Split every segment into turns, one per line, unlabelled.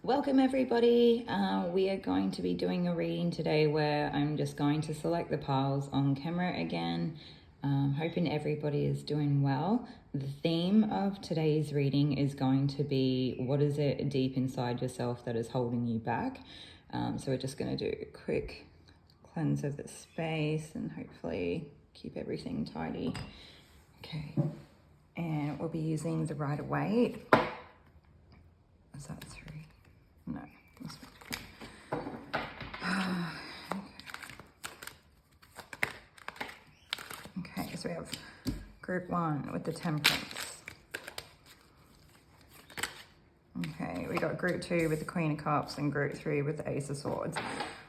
Welcome everybody. We are going to be doing a reading today where I'm just going to select the piles on camera again. Hoping everybody is doing well. The theme of today's reading is going to be what is it deep inside yourself that is holding you back. So we're just going to do a quick cleanse of the space and hopefully keep everything tidy. Okay, and we'll be using the Rider-Waite. Is that three? No, this one. Okay, so we have group 1 with the Temperance. Okay, we got group 2 with the Queen of Cups and group 3 with the Ace of Swords.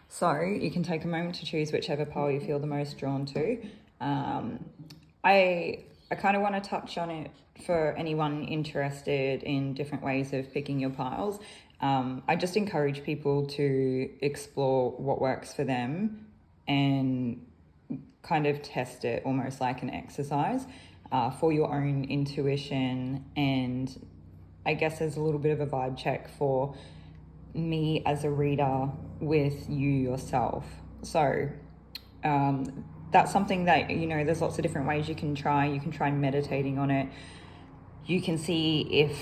So you can take a moment to choose whichever pile you feel the most drawn to. I kind of want to touch on it for anyone interested in different ways of picking your piles. I just encourage people to explore what works for them and kind of test it almost like an exercise for your own intuition, and I guess as a little bit of a vibe check for me as a reader with you yourself. So that's something that, you know, there's lots of different ways you can try. You can try meditating on it. You can see if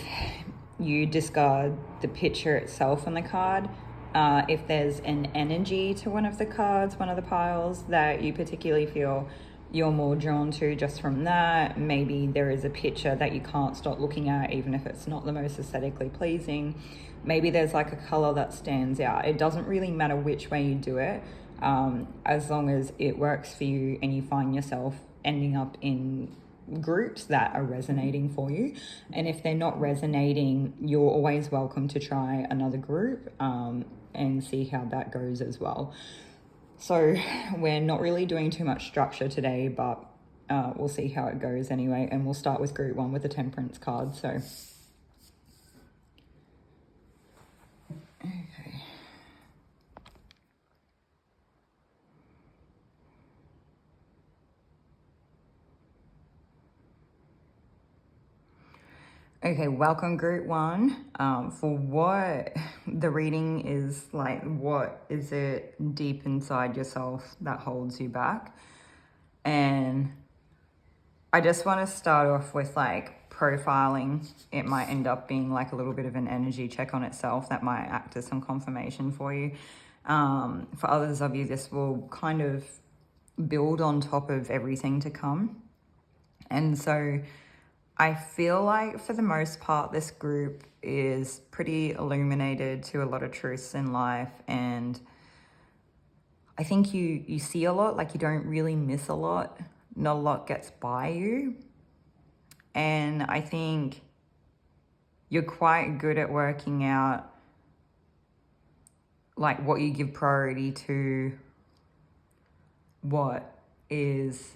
you discard the picture itself on the card. If there's an energy to one of the cards, one of the piles that you particularly feel you're more drawn to just from that. Maybe there is a picture that you can't stop looking at, even if it's not the most aesthetically pleasing. Maybe there's like a color that stands out. It doesn't really matter which way you do it, as long as it works for you and you find yourself ending up in groups that are resonating for you. And if they're not resonating, you're always welcome to try another group and see how that goes as well. So we're not really doing too much structure today, but we'll see how it goes anyway. And we'll start with group 1 with the Temperance card. So okay. Okay, welcome group 1. For what the reading is like, what is it deep inside yourself that holds you back? And I just want to start off with like profiling. It might end up being like a little bit of an energy check on itself that might act as some confirmation for you. For others of you, this will kind of build on top of everything to come. And so I feel like for the most part, this group is pretty illuminated to a lot of truths in life. And I think you see a lot, like you don't really miss a lot. Not a lot gets by you. And I think you're quite good at working out like what you give priority to, what is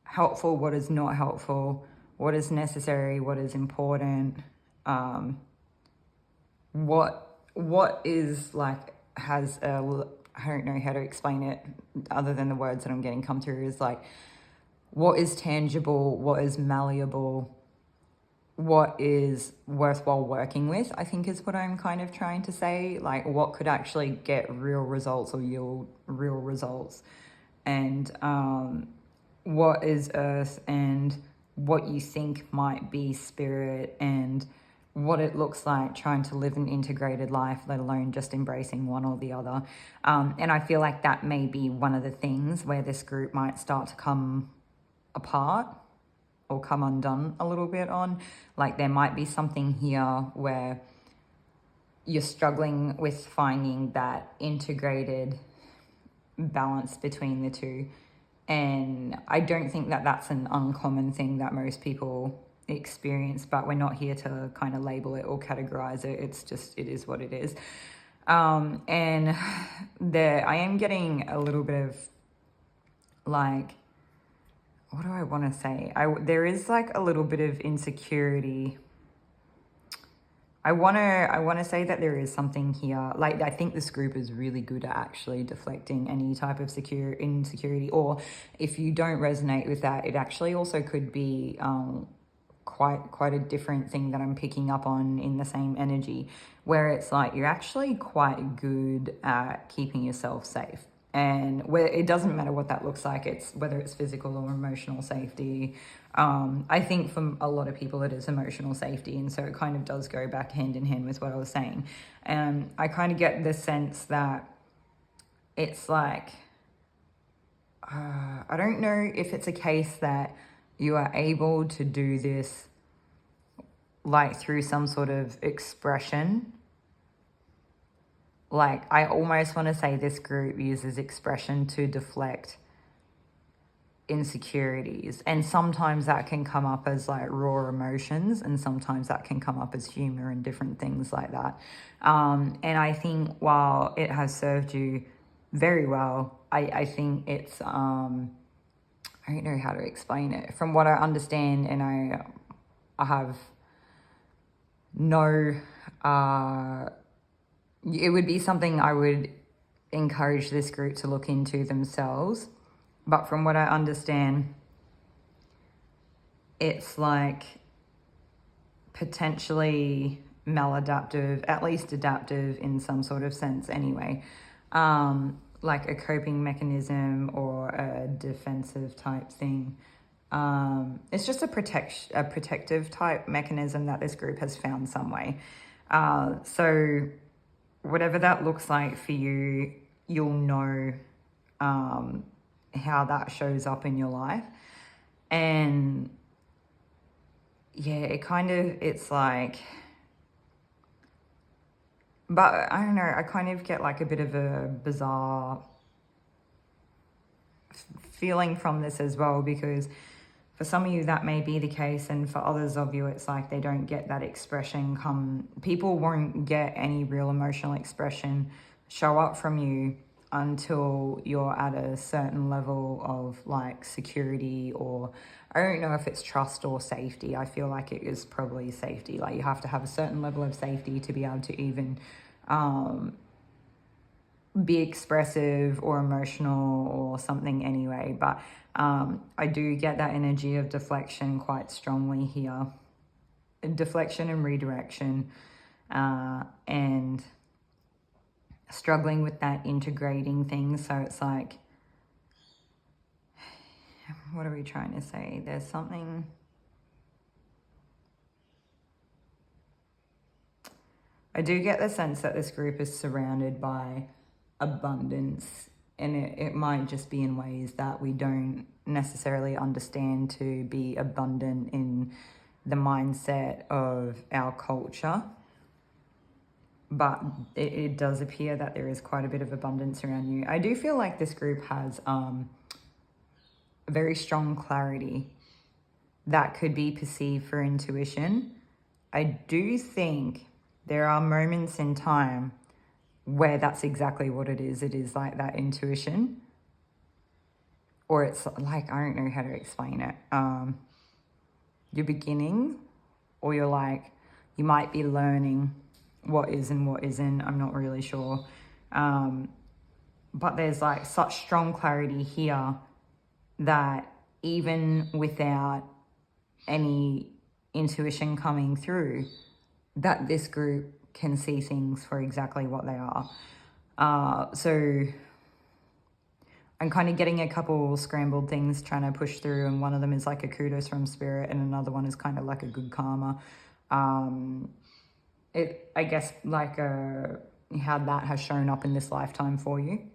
helpful, what is not helpful, what is necessary, what is important, what is like has a, I don't know how to explain it other than the words that I'm getting come through, is like what is tangible, what is malleable, what is worthwhile working with, I think is what I'm kind of trying to say. Like what could actually get real results or yield real results, and what is earth and what you think might be spirit, and what it looks like trying to live an integrated life, let alone just embracing one or the other. And I feel like that may be one of the things where this group might start to come apart or come undone a little bit on. Like there might be something here where you're struggling with finding that integrated balance between the two. And I don't think that that's an uncommon thing that most people experience, but we're not here to kind of label it or categorize it. It's just, it is what it is. And there, I am getting a little bit of like, what do I want to say? There is like a little bit of insecurity. I want to say that there is something here. Like, I think this group is really good at actually deflecting any type of insecurity. Or if you don't resonate with that, it actually also could be quite a different thing that I'm picking up on in the same energy, where it's like you're actually quite good at keeping yourself safe. And where it doesn't matter what that looks like, it's whether it's physical or emotional safety. I think for a lot of people it is emotional safety, and so it kind of does go back hand in hand with what I was saying. And I kind of get the sense that it's like, I don't know if it's a case that you are able to do this like through some sort of expression. Like, I almost want to say this group uses expression to deflect insecurities, and sometimes that can come up as like raw emotions, and sometimes that can come up as humor and different things like that. And I think while it has served you very well, I think it's I don't know how to explain it. From what I understand, and I have no it would be something I would encourage this group to look into themselves. But from what I understand, it's like potentially maladaptive, at least adaptive in some sort of sense anyway. Like a coping mechanism or a defensive type thing. It's just a protective type mechanism that this group has found some way. So whatever that looks like for you, you'll know how that shows up in your life. And yeah, it's like, but I don't know, I kind of get like a bit of a bizarre feeling from this as well, because for some of you that may be the case, and for others of you it's like they don't get that expression people won't get any real emotional expression show up from you until you're at a certain level of like security, or I don't know if it's trust or safety. I feel like it is probably safety. Like you have to have a certain level of safety to be able to even be expressive or emotional or something anyway. But I do get that energy of deflection quite strongly here. Deflection and redirection, and struggling with that integrating thing. So it's like, what are we trying to say? There's something... I do get the sense that this group is surrounded by abundance, and it might just be in ways that we don't necessarily understand to be abundant in the mindset of our culture. But it does appear that there is quite a bit of abundance around you. I do feel like this group has very strong clarity that could be perceived for intuition. I do think there are moments in time where that's exactly what it is. It is like that intuition. Or it's like, I don't know how to explain it. You're beginning, or you're like, you might be learning what is and what isn't. I'm not really sure. But there's like such strong clarity here that even without any intuition coming through, that this group can see things for exactly what they are. So I'm kind of getting a couple scrambled things trying to push through, and one of them is like a kudos from spirit, and another one is kind of like a good karma. I guess like how that has shown up in this lifetime for you.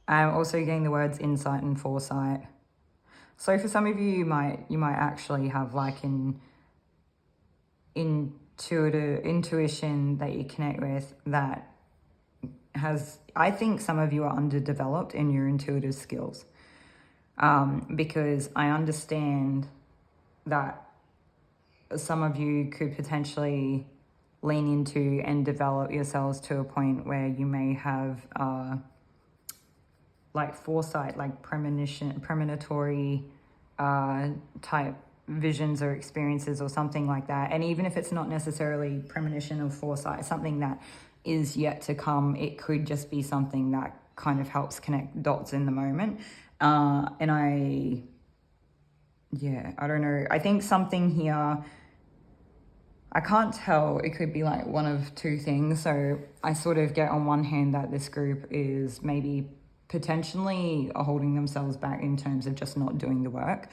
I'm also getting the words insight and foresight. So for some of you, you might actually have like an intuition that you connect with that has, I think some of you are underdeveloped in your intuitive skills, because I understand that some of you could potentially lean into and develop yourselves to a point where you may have like foresight, like premonitory type visions or experiences or something like that. And even if it's not necessarily premonition or foresight, something that is yet to come, it could just be something that kind of helps connect dots in the moment. And I don't know. I think something here, I can't tell. It could be like one of two things. So I sort of get on one hand that this group is maybe potentially holding themselves back in terms of just not doing the work.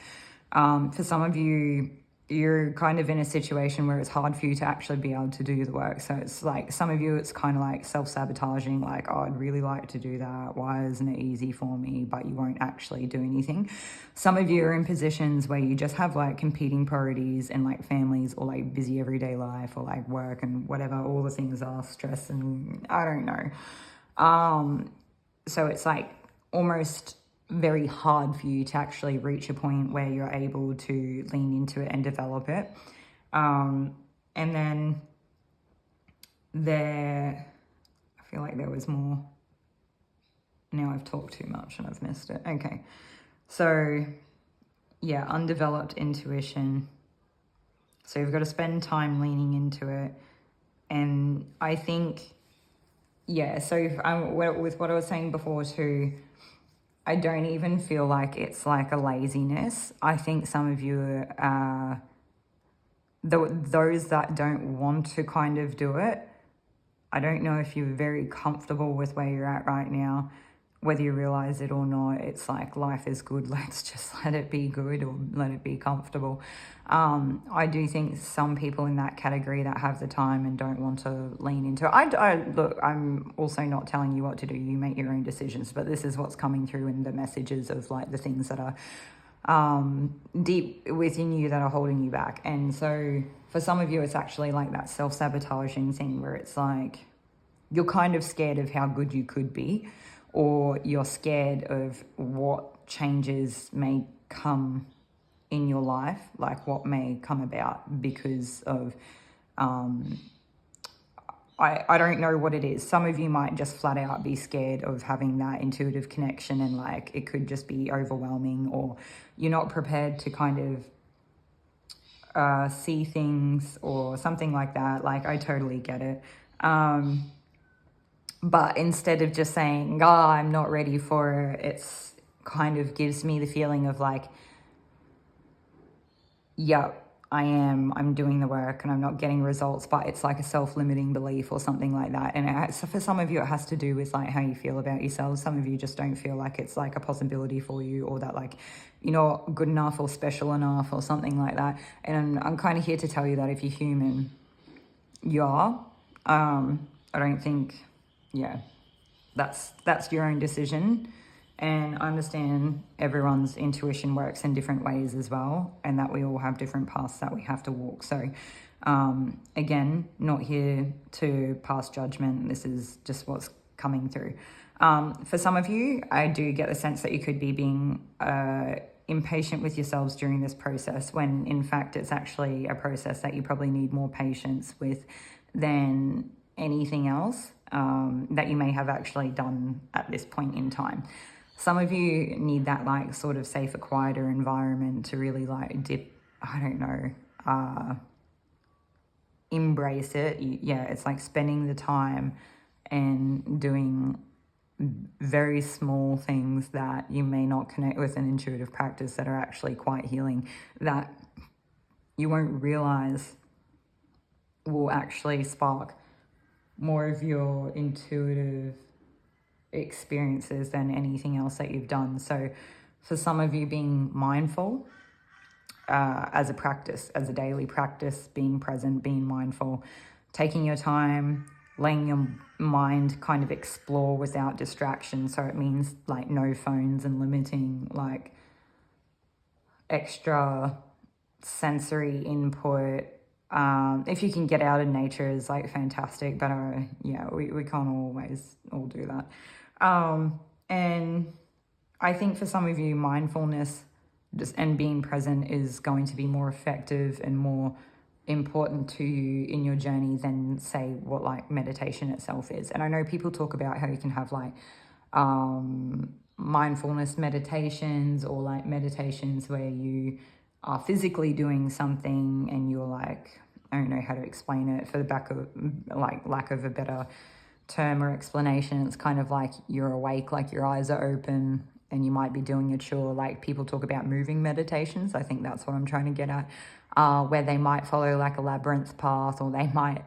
For some of you, you're kind of in a situation where it's hard for you to actually be able to do the work. So it's like some of you, it's kind of like self-sabotaging, like, oh, I'd really like to do that. Why isn't it easy for me? But you won't actually do anything. Some of you are in positions where you just have like competing priorities and like families or like busy everyday life or like work and whatever, all the things are stress and I don't know. So it's like almost very hard for you to actually reach a point where you're able to lean into it and develop it. And then I feel like there was more. Now I've talked too much and I've missed it. Okay. So yeah, undeveloped intuition. So you've got to spend time leaning into it. And I think, so with what I was saying before too, I don't even feel like it's like a laziness. I think some of you are those that don't want to kind of do it. I don't know if you're very comfortable with where you're at right now, whether you realize it or not. It's like life is good. Let's just let it be good or let it be comfortable. I do think some people in that category that have the time and don't want to lean into it. Look, I'm also not telling you what to do. You make your own decisions, but this is what's coming through in the messages of like the things that are deep within you that are holding you back. And so for some of you, it's actually like that self-sabotaging thing where it's like you're kind of scared of how good you could be, or you're scared of what changes may come in your life, like what may come about because of, I don't know what it is. Some of you might just flat out be scared of having that intuitive connection and like it could just be overwhelming, or you're not prepared to kind of see things or something like that. Like I totally get it. But instead of just saying, oh, I'm not ready for it, it's kind of gives me the feeling of like, yep, I'm doing the work and I'm not getting results, but it's like a self-limiting belief or something like that. And so for some of you, it has to do with like how you feel about yourselves. Some of you just don't feel like it's like a possibility for you, or that like you're not good enough or special enough or something like that. And I'm kind of here to tell you that if you're human, you are. I don't think, that's your own decision. And I understand everyone's intuition works in different ways as well, and that we all have different paths that we have to walk. So again, not here to pass judgment. This is just what's coming through. For some of you, I do get the sense that you could be being impatient with yourselves during this process, when in fact it's actually a process that you probably need more patience with than anything else that you may have actually done at this point in time. Some of you need that like sort of safer, quieter environment to really like embrace it. It's like spending the time and doing very small things that you may not connect with an intuitive practice that are actually quite healing, that you won't realize will actually spark more of your intuitive experiences than anything else that you've done. So for some of you, being mindful as a practice, as a daily practice, being present, being mindful, taking your time, letting your mind kind of explore without distraction. So it means like no phones and limiting like extra sensory input. If you can get out in nature is like fantastic, but we can't always all do that. And I think for some of you, mindfulness and being present is going to be more effective and more important to you in your journey than say what like meditation itself is. And I know people talk about how you can have like mindfulness meditations, or like meditations where you are physically doing something and you're like, I don't know how to explain it for the lack of a better term or explanation. It's kind of like you're awake, like your eyes are open and you might be doing a chore. Like people talk about moving meditations. I think that's what I'm trying to get at, where they might follow like a labyrinth path, or they might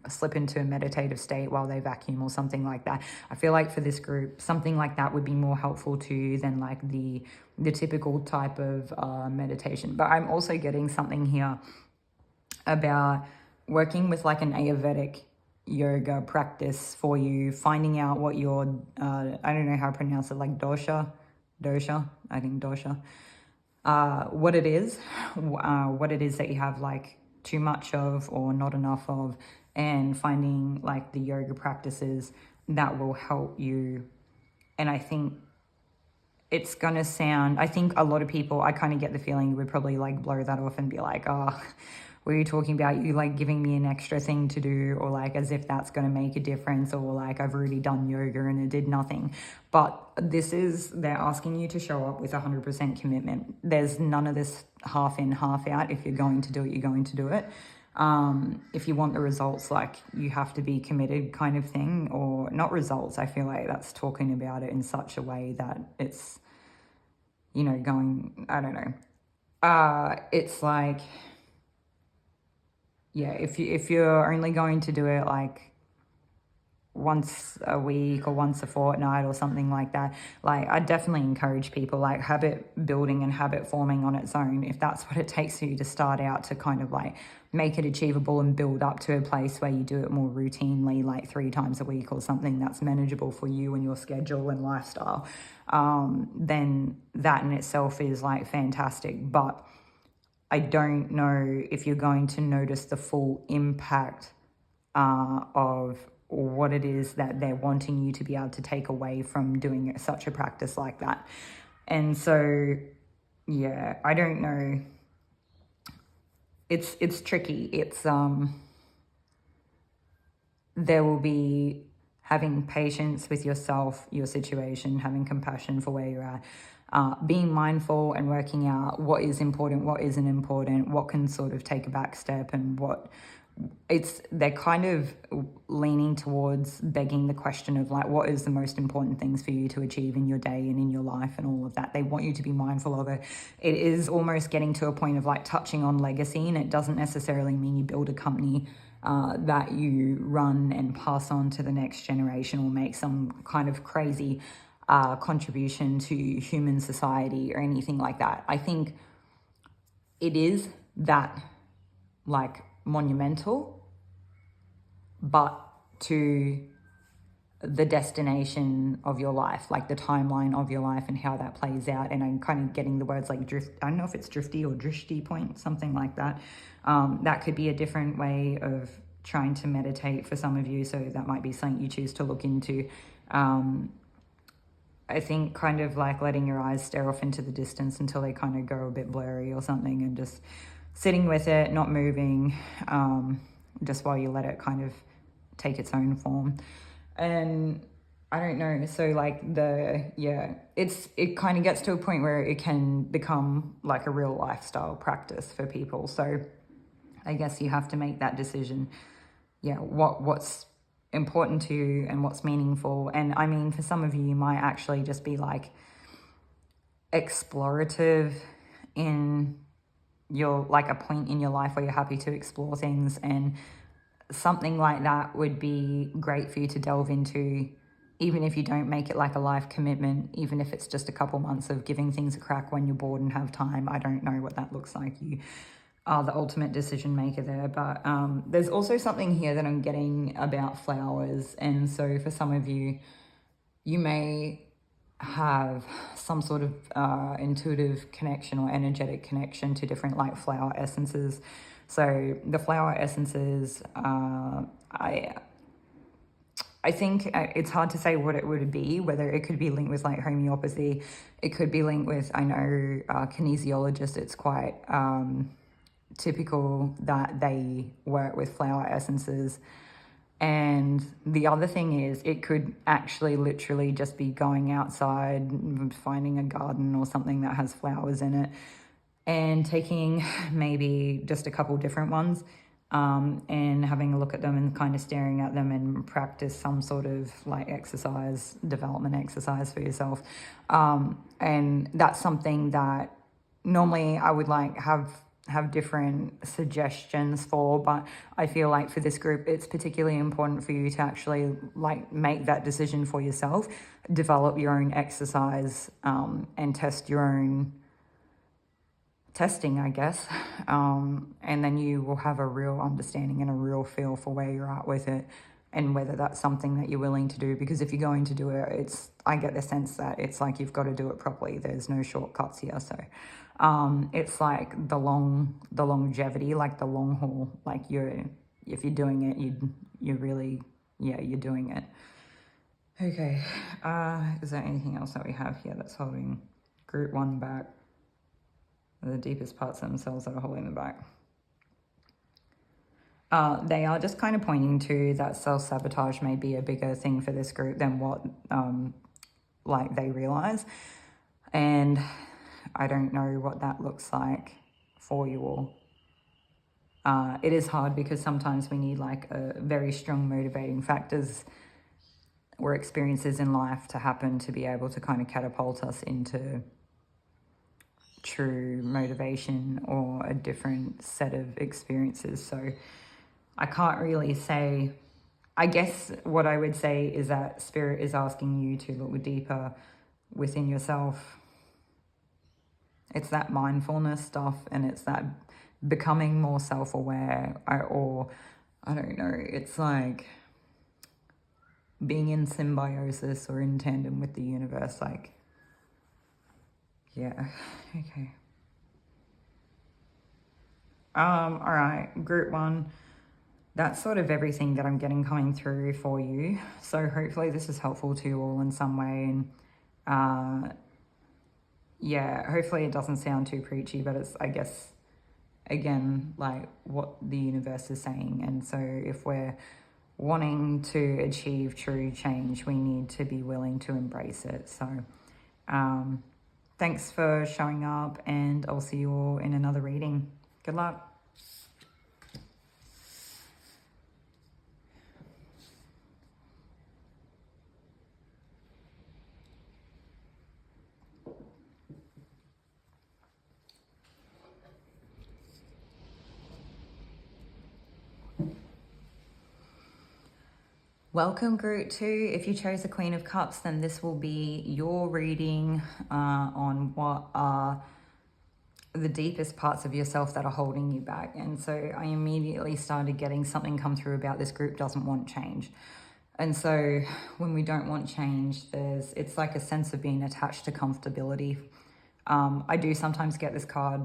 slip into a meditative state while they vacuum or something like that. I feel like for this group, something like that would be more helpful to you than like the typical type of meditation. But I'm also getting something here about working with like an Ayurvedic yoga practice for you, finding out what your I don't know how to pronounce it, like dosha, I think dosha, what it is that you have like too much of or not enough of, and finding like the yoga practices that will help you. And I think it's gonna sound, I think a lot of people, I kind of get the feeling you would probably like blow that off and be like, oh, what are you talking about? You like giving me an extra thing to do, or like as if that's going to make a difference, or like I've already done yoga and it did nothing. But this is, they're asking you to show up with 100% commitment. There's none of this half in, half out. If you're going to do it, you're going to do it. If you want the results, like you have to be committed kind of thing, or not results. I feel like that's talking about it in such a way that it's, you know, going, I don't know. It's like, yeah, if you're only going to do it like once a week or once a fortnight or something like that, like I definitely encourage people, like habit building and habit forming on its own, if that's what it takes for you to start out, to kind of like make it achievable and build up to a place where you do it more routinely, like 3 times a week or something that's manageable for you and your schedule and lifestyle, then that in itself is like fantastic. But I don't know if you're going to notice the full impact of what it is that they're wanting you to be able to take away from doing such a practice like that. And so, yeah, I don't know. It's tricky. It's there will be having patience with yourself, your situation, having compassion for where you're at, being mindful and working out what is important, what isn't important, what can sort of take a back step, and what they're kind of leaning towards begging the question of like, what is the most important things for you to achieve in your day and in your life and all of that. They want you to be mindful of it. It is almost getting to a point of like touching on legacy, and it doesn't necessarily mean you build a company that you run and pass on to the next generation, or make some kind of crazy contribution to human society or anything like that. I think it is that like monumental, but to the destination of your life, like the timeline of your life and how that plays out. And I'm kind of getting the words like drift, I don't know if it's drifty or drishti point, something like that. That could be a different way of trying to meditate for some of you, so that might be something you choose to look into. I think kind of like letting your eyes stare off into the distance until they kind of go a bit blurry or something, and just sitting with it, not moving, just while you let it kind of take its own form. And I don't know, so like it kind of gets to a point where it can become like a real lifestyle practice for people. So I guess you have to make that decision. Yeah, what's important to you and what's meaningful. And I mean, for some of you, you might actually just be like explorative in your, like a point in your life where you're happy to explore things, and something like that would be great for you to delve into, even if you don't make it like a life commitment, even if it's just a couple months of giving things a crack when you're bored and have time. I don't know what that looks like. You are the ultimate decision maker there. But there's also something here that I'm getting about flowers. And so for some of you, you may have some sort of intuitive connection or energetic connection to different like flower essences. So the flower essences, I think it's hard to say what it would be, whether it could be linked with like homeopathy. It could be linked with, I know kinesiologists, it's quite typical that they work with flower essences. And the other thing is, it could actually literally just be going outside, finding a garden or something that has flowers in it, and taking maybe just a couple different ones, and having a look at them and kind of staring at them and practice some sort of like exercise, development exercise for yourself. And that's something that normally I would like have different suggestions for, but I feel like for this group it's particularly important for you to actually like make that decision for yourself, develop your own exercise, and test your own testing, I guess, and then you will have a real understanding and a real feel for where you're at with it and whether that's something that you're willing to do. Because if you're going to do it, I get the sense that it's like you've got to do it properly. There's no shortcuts here. So it's like the longevity, like the long haul. Like if you're doing it, you're really, yeah, you're doing it. Okay, is there anything else that we have here that's holding group 1 back? The deepest parts of themselves that are holding them back. They are just kind of pointing to that self-sabotage may be a bigger thing for this group than what like they realize. And I don't know what that looks like for you all. It is hard because sometimes we need like a very strong motivating factors or experiences in life to happen to be able to kind of catapult us into true motivation or a different set of experiences. So I can't really say. I guess what I would say is that Spirit is asking you to look deeper within yourself. It's that mindfulness stuff, and it's that becoming more self-aware, or I don't know, it's like being in symbiosis or in tandem with the universe, like, yeah, okay. All right, group 1. That's sort of everything that I'm getting coming through for you. So hopefully this is helpful to you all in some way. And yeah, hopefully it doesn't sound too preachy, but it's, I guess, again, like what the universe is saying. And so if we're wanting to achieve true change, we need to be willing to embrace it. So thanks for showing up, and I'll see you all in another reading. Good luck. Welcome group 2. If you chose the Queen of Cups, then this will be your reading on what are the deepest parts of yourself that are holding you back. And so I immediately started getting something come through about this group doesn't want change. And so when we don't want change, it's like a sense of being attached to comfortability. I do sometimes get this card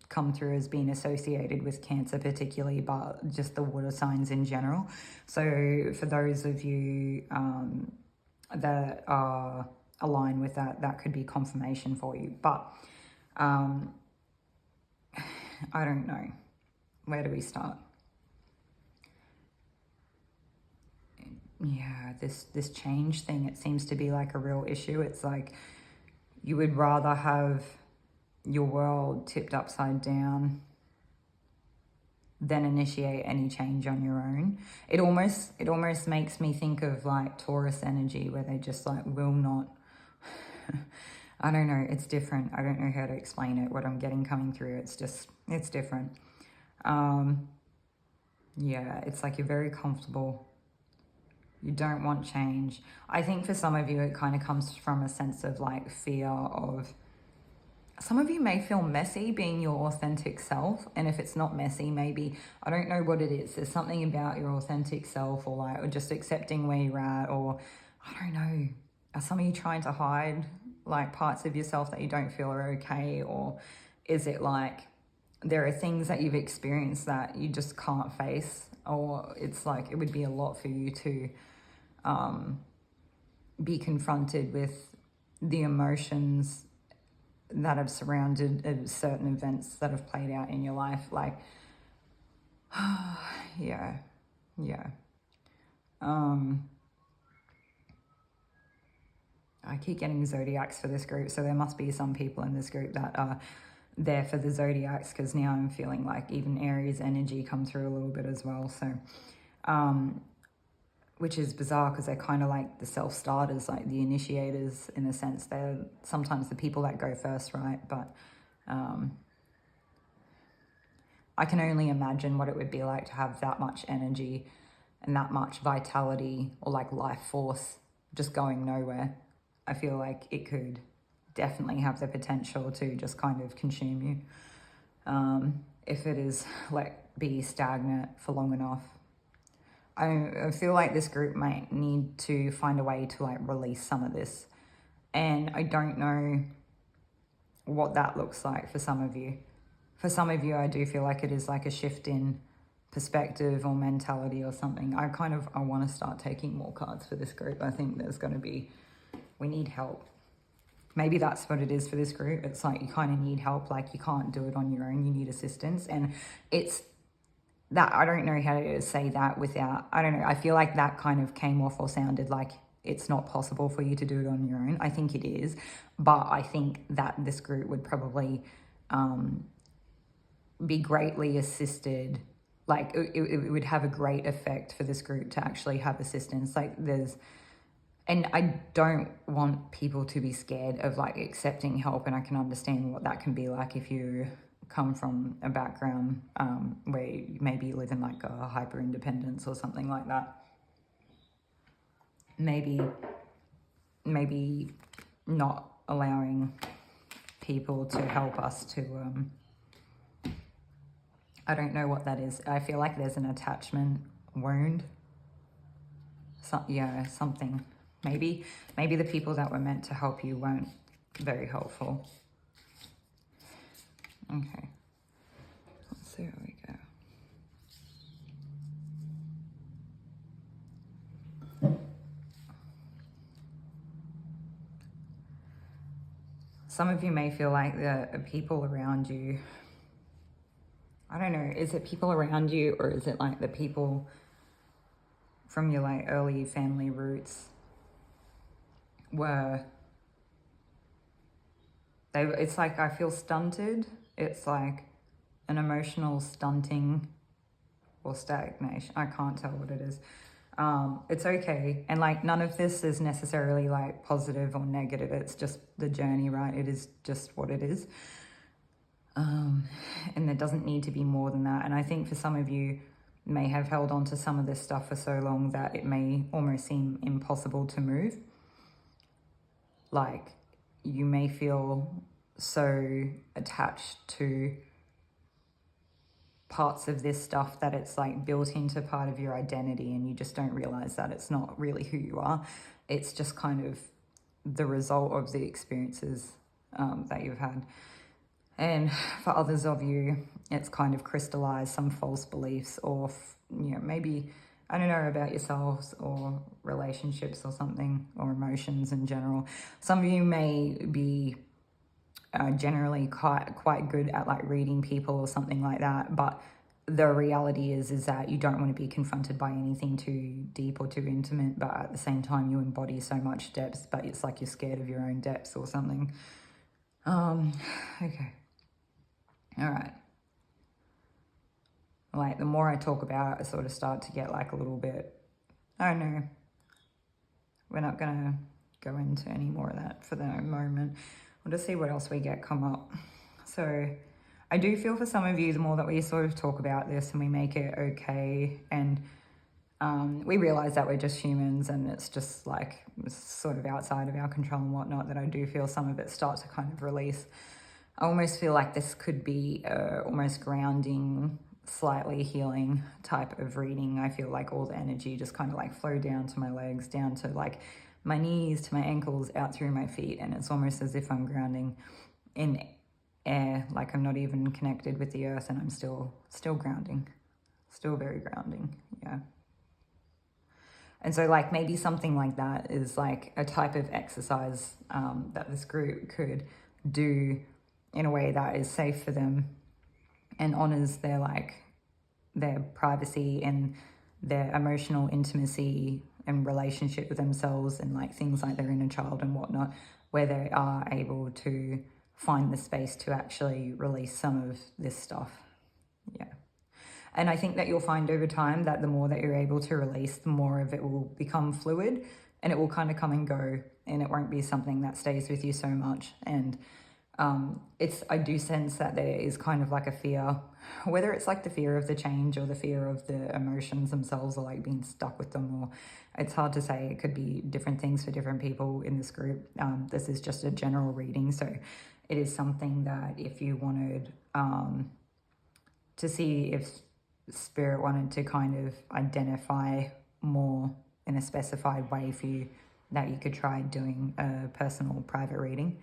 come through as being associated with Cancer particularly, but just the water signs in general. So for those of you that are aligned with that, that could be confirmation for you. But I don't know. Where do we start? Yeah, this change thing, it seems to be like a real issue. It's like you would rather have your world tipped upside down than initiate any change on your own. It almost makes me think of like Taurus energy, where they just like will not I don't know, it's different. I don't know how to explain it. What I'm getting coming through, it's different. Yeah, it's like you're very comfortable. You don't want change. I think for some of you, it kind of comes from a sense of like fear of, some of you may feel messy being your authentic self. And if it's not messy, maybe, I don't know what it is. There's something about your authentic self, or just accepting where you're at, or I don't know. Are some of you trying to hide like parts of yourself that you don't feel are okay? Or is it like there are things that you've experienced that you just can't face? Or it's like it would be a lot for you to be confronted with the emotions that have surrounded certain events that have played out in your life. Like, yeah. I keep getting zodiacs for this group, so there must be some people in this group that are there for the zodiacs, because now I'm feeling like even Aries energy come through a little bit as well. So, which is bizarre because they're kind of like the self-starters, like the initiators in a sense. They're sometimes the people that go first, right? But I can only imagine what it would be like to have that much energy and that much vitality or like life force just going nowhere. I feel like it could definitely have the potential to just kind of consume you if it is like be stagnant for long enough. I feel like this group might need to find a way to like release some of this, and I don't know what that looks like for some of you. For some of you, I do feel like it is like a shift in perspective or mentality or something. I want to start taking more cards for this group. I think there's going to be, we need help. Maybe that's what it is for this group. It's like you kind of need help, like you can't do it on your own, you need assistance. And it's that, I don't know how to say that without, I don't know, I feel like that kind of came off or sounded like it's not possible for you to do it on your own. I think it is, but I think that this group would probably be greatly assisted. Like it would have a great effect for this group to actually have assistance. Like and I don't want people to be scared of like accepting help, and I can understand what that can be like if you come from a background where maybe you live in like a hyper independence or something like that. Maybe not allowing people to help us to I don't know what that is. I feel like there's an attachment wound. Something. Maybe the people that were meant to help you weren't very helpful. Okay. Let's see where we go. Some of you may feel like the people around you, I don't know, is it people around you or is it like the people from your like early family roots it's like I feel stunted. It's like an emotional stunting or stagnation. I can't tell what it is. It's okay. And like none of this is necessarily like positive or negative. It's just the journey, right? It is just what it is. And there doesn't need to be more than that. And I think for some of you may have held on to some of this stuff for so long that it may almost seem impossible to move. Like you may feel so attached to parts of this stuff that it's like built into part of your identity, and you just don't realize that it's not really who you are. It's just kind of the result of the experiences that you've had. And for others of you, it's kind of crystallized some false beliefs or, maybe, I don't know, about yourselves or relationships or something, or emotions in general. Some of you may be generally quite good at like reading people or something like that, but the reality is that you don't want to be confronted by anything too deep or too intimate, but at the same time you embody so much depth, but it's like you're scared of your own depths or something. Okay. All right. Like the more I talk about it, I sort of start to get like a little bit, I don't know. We're not going to go into any more of that for the moment. We'll just see what else we get come up. So I do feel for some of you, the more that we sort of talk about this and we make it okay, and we realize that we're just humans and it's just like it's sort of outside of our control and whatnot, that I do feel some of it starts to kind of release. I almost feel like this could be almost grounding, slightly healing type of reading. I feel like all the energy just kind of like flow down to my legs, down to like my knees, to my ankles, out through my feet. And it's almost as if I'm grounding in air, like I'm not even connected with the earth, and I'm still grounding, still very grounding. Yeah. And so like maybe something like that is like a type of exercise that this group could do in a way that is safe for them and honors their privacy and their emotional intimacy and relationship with themselves, and like things like their inner child and whatnot, where they are able to find the space to actually release some of this stuff. Yeah. And I think that you'll find over time that the more that you're able to release, the more of it will become fluid, and it will kind of come and go, and it won't be something that stays with you so much. And I do sense that there is kind of like a fear, whether it's like the fear of the change or the fear of the emotions themselves, or like being stuck with them, or it's hard to say. It could be different things for different people in this group. This is just a general reading, so it is something that if you wanted to see if Spirit wanted to kind of identify more in a specified way for you, that you could try doing a personal private reading.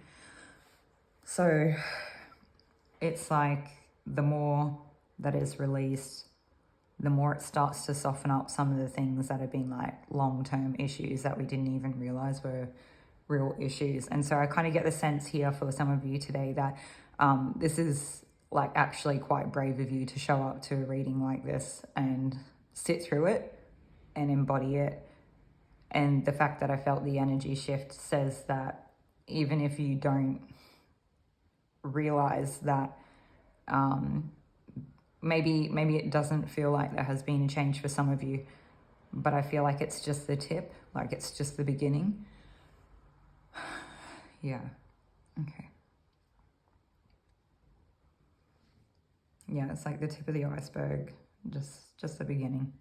So it's like the more that is released, the more it starts to soften up some of the things that have been like long-term issues that we didn't even realize were real issues. And so I kind of get the sense here for some of you today that this is like actually quite brave of you to show up to a reading like this and sit through it and embody it. And the fact that I felt the energy shift says that even if you don't realize that maybe it doesn't feel like there has been a change for some of you, but I feel like it's just the tip, like it's just the beginning. Yeah. Okay. Yeah, it's like the tip of the iceberg, just the beginning.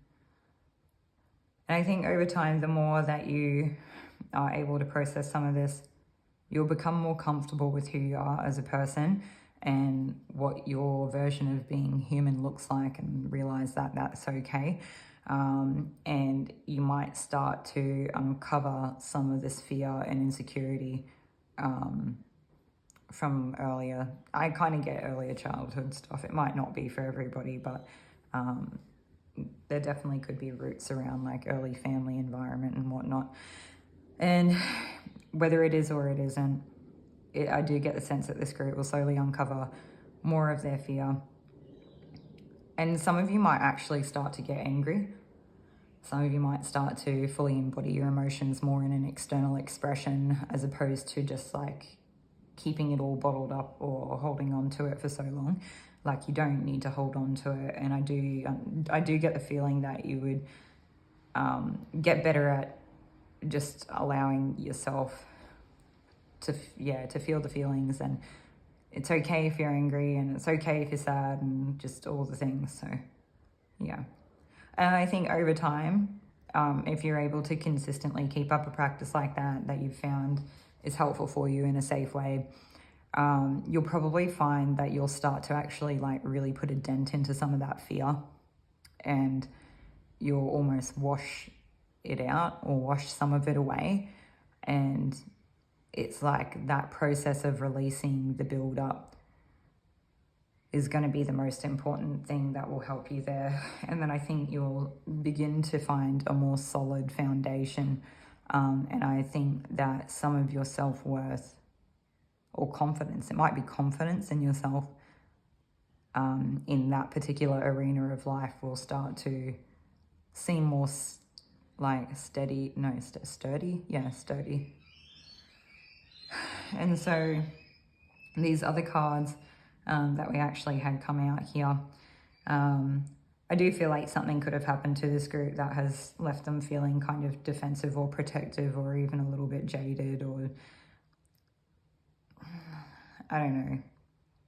And I think over time, the more that you are able to process some of this, you'll become more comfortable with who you are as a person and what your version of being human looks like, and realize that that's okay. And you might start to uncover some of this fear and insecurity from earlier. I kind of get earlier childhood stuff. It might not be for everybody, but there definitely could be roots around like early family environment and whatnot. And whether it is or it isn't, I do get the sense that this group will slowly uncover more of their fear. And some of you might actually start to get angry. Some of you might start to fully embody your emotions more in an external expression, as opposed to just like keeping it all bottled up or holding on to it for so long. Like, you don't need to hold on to it. And I do get the feeling that you would get better at just allowing yourself to feel the feelings. And it's okay if you're angry, and it's okay if you're sad, and just all the things. So yeah. And I think over time, if you're able to consistently keep up a practice like that you've found is helpful for you in a safe way, you'll probably find that you'll start to actually like really put a dent into some of that fear, and you'll almost wash it out or wash some of it away. And it's like that process of releasing the build up is going to be the most important thing that will help you there. And then I think you'll begin to find a more solid foundation. And I think that some of your self-worth or confidence, it might be confidence in yourself, in that particular arena of life, will start to seem more sturdy. And so these other cards that we actually had come out here, I do feel like something could have happened to this group that has left them feeling kind of defensive or protective, or even a little bit jaded, or I don't know.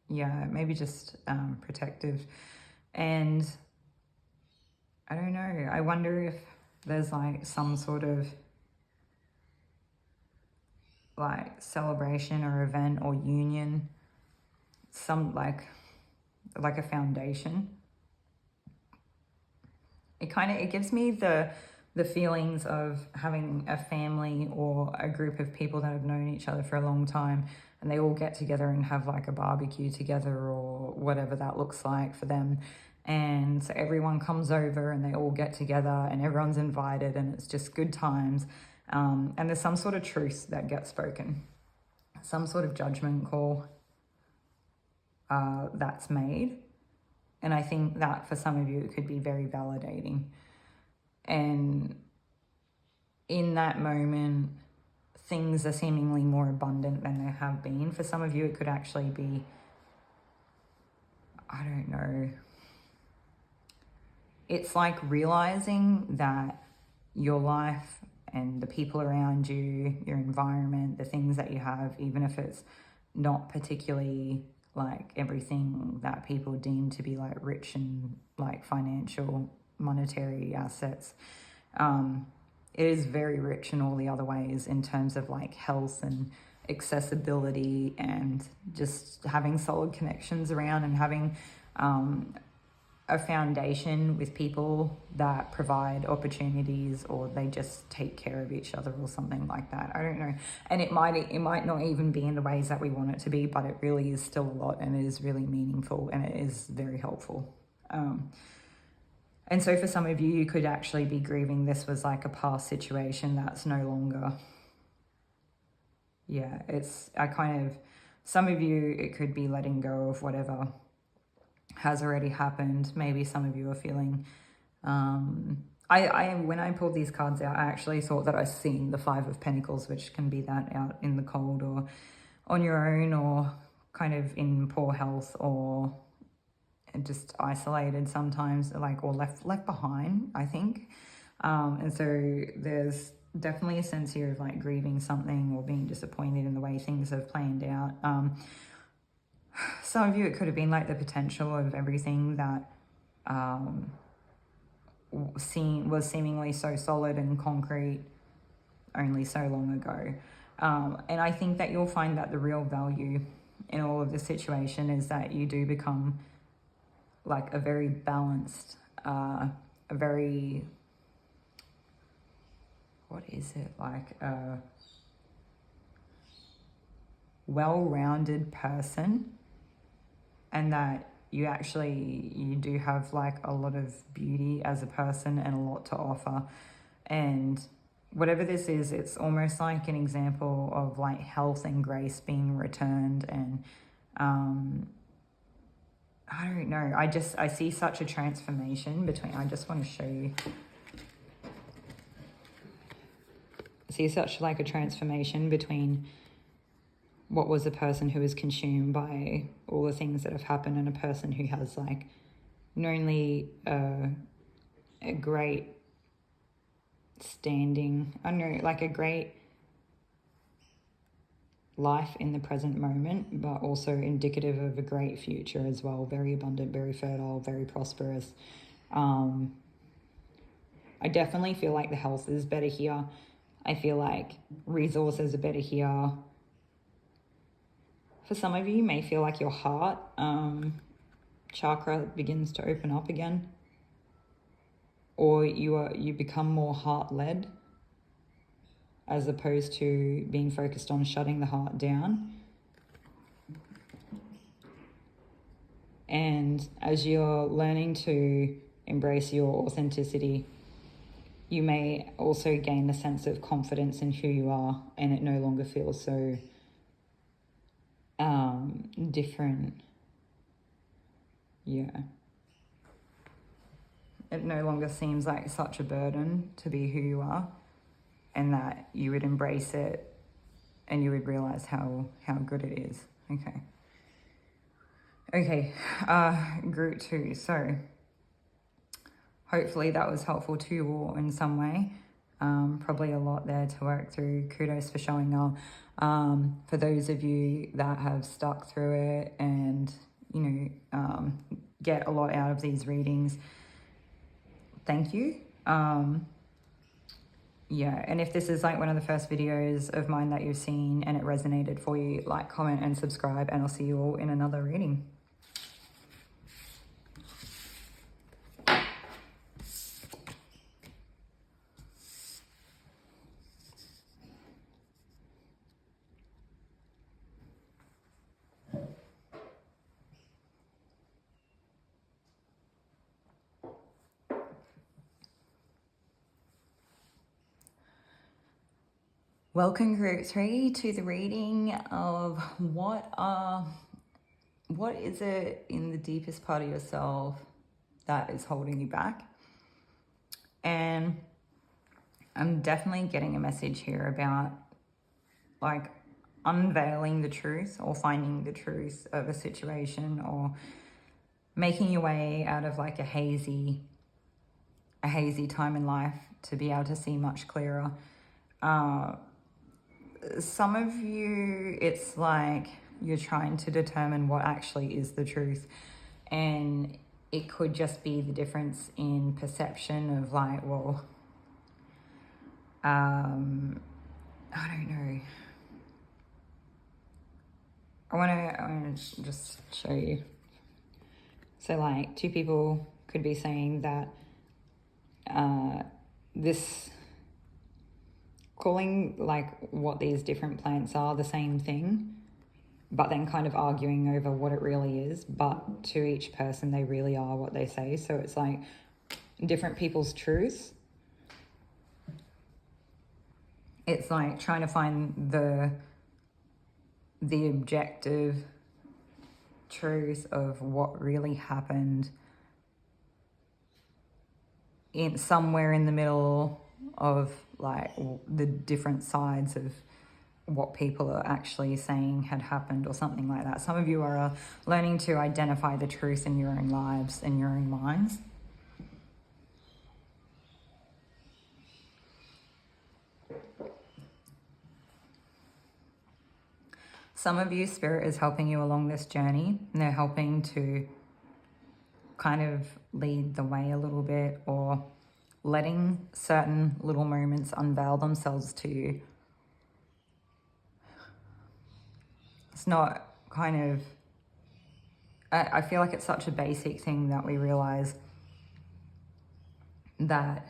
Yeah, maybe just protective. And I don't know. I wonder if there's like some sort of like celebration or event or union, some like a foundation. It gives me the feelings of having a family or a group of people that have known each other for a long time, and they all get together and have like a barbecue together or whatever that looks like for them. And so everyone comes over and they all get together and everyone's invited, and it's just good times. And there's some sort of truth that gets spoken, some sort of judgment call that's made. And I think that for some of you, it could be very validating. And in that moment, things are seemingly more abundant than they have been. For some of you, it could actually be, I don't know, it's like realizing that your life and the people around you, your environment, the things that you have, even if it's not particularly like everything that people deem to be like rich and like financial monetary assets, it is very rich in all the other ways in terms of like health and accessibility and just having solid connections around and having a foundation with people that provide opportunities, or they just take care of each other or something like that. I don't know. And it might not even be in the ways that we want it to be, but it really is still a lot, and it is really meaningful, and it is very helpful. And so for some of you, you could actually be grieving this was like a past situation that's no longer. Yeah, some of you, it could be letting go of whatever has already happened. Maybe some of you are feeling, when I pulled these cards out, I actually thought that I seen the Five of Pentacles, which can be that out in the cold or on your own, or kind of in poor health, or just isolated sometimes, like, or left behind, I think. And so there's definitely a sense here of like grieving something or being disappointed in the way things have planned out. Some of you, it could have been like the potential of everything that was seemingly so solid and concrete only so long ago. And I think that you'll find that the real value in all of this situation is that you do become like a very balanced, a very, what is it, like a well-rounded person, and that you do have like a lot of beauty as a person and a lot to offer. And whatever this is, it's almost like an example of like health and grace being returned. And I don't know, I see such a transformation between, I just want to show you. I see such like a transformation between what was a person who was consumed by all the things that have happened, and a person who has like not only a great standing, I don't know, like a great life in the present moment, but also indicative of a great future as well. Very abundant, very fertile, very prosperous. I definitely feel like the health is better here. I feel like resources are better here. For some of you, you may feel like your heart chakra begins to open up again, or you become more heart-led as opposed to being focused on shutting the heart down. And as you're learning to embrace your authenticity, you may also gain a sense of confidence in who you are, and it no longer feels so different. Yeah. It no longer seems like such a burden to be who you are, and that you would embrace it and you would realize how good it is. Okay, group 2. So hopefully that was helpful to you all in some way. Probably a lot there to work through. Kudos for showing up. For those of you that have stuck through it and, get a lot out of these readings, thank you. Yeah, and if this is like one of the first videos of mine that you've seen and it resonated for you, like, comment, and subscribe, and I'll see you all in another reading. Welcome, group 3, to the reading of what is it in the deepest part of yourself that is holding you back. And I'm definitely getting a message here about like unveiling the truth or finding the truth of a situation, or making your way out of like a hazy time in life to be able to see much clearer. Some of you, it's like you're trying to determine what actually is the truth, and it could just be the difference in perception of like, well, I don't know. I want to just show you. So like two people could be saying that this, calling like what these different plants are the same thing, but then kind of arguing over what it really is. But to each person, they really are what they say. So it's like different people's truths. It's like trying to find the objective truth of what really happened in somewhere in the middle of like the different sides of what people are actually saying had happened, or something like that. Some of you are learning to identify the truth in your own lives and your own minds. Some of you, Spirit is helping you along this journey, and they're helping to kind of lead the way a little bit, or letting certain little moments unveil themselves to you. It's not kind of, I feel like it's such a basic thing that we realize that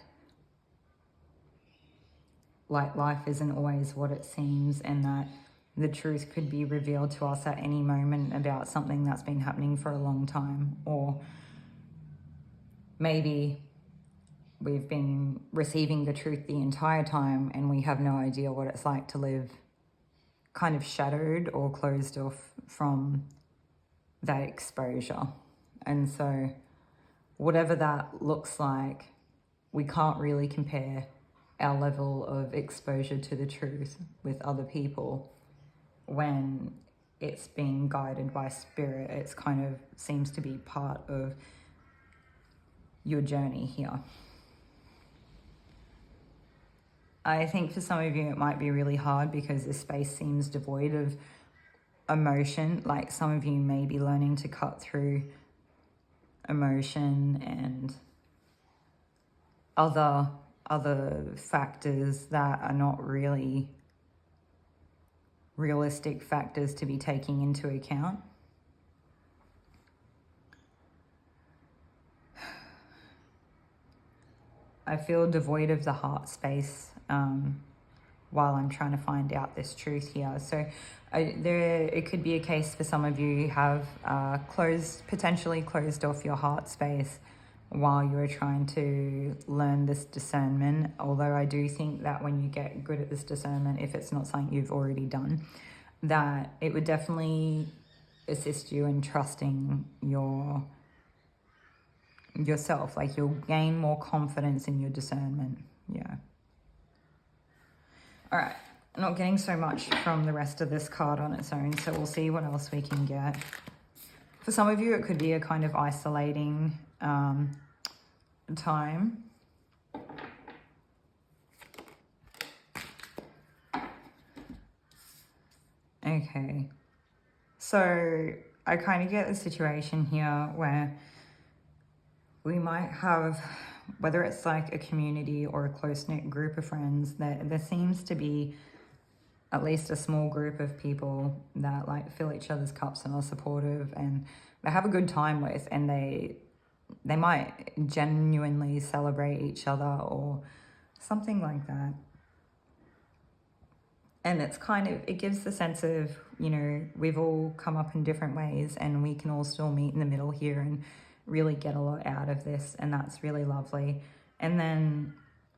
like life isn't always what it seems, and that the truth could be revealed to us at any moment about something that's been happening for a long time. Or maybe we've been receiving the truth the entire time and we have no idea what it's like to live kind of shadowed or closed off from that exposure. And so whatever that looks like, we can't really compare our level of exposure to the truth with other people when it's being guided by spirit. It's kind of seems to be part of your journey here. I think for some of you it might be really hard because this space seems devoid of emotion. Like some of you may be learning to cut through emotion and other factors that are not really realistic factors to be taking into account. I feel devoid of the heart space while I'm trying to find out this truth here. So it could be a case for some of you have potentially closed off your heart space while you're trying to learn this discernment. Although I do think that when you get good at this discernment, if it's not something you've already done, that it would definitely assist you in trusting yourself. Like you'll gain more confidence in your discernment. Yeah. All right. I'm not getting so much from the rest of this card on its own, so we'll see what else we can get. For some of you, it could be a kind of isolating time. Okay. So I kind of get the situation here where we might have, whether it's like a community or a close-knit group of friends, that there seems to be at least a small group of people that like fill each other's cups and are supportive and they have a good time with, and they might genuinely celebrate each other or something like that. And it's kind of, it gives the sense of, you know, we've all come up in different ways and we can all still meet in the middle here and really get a lot out of this, and that's really lovely. And then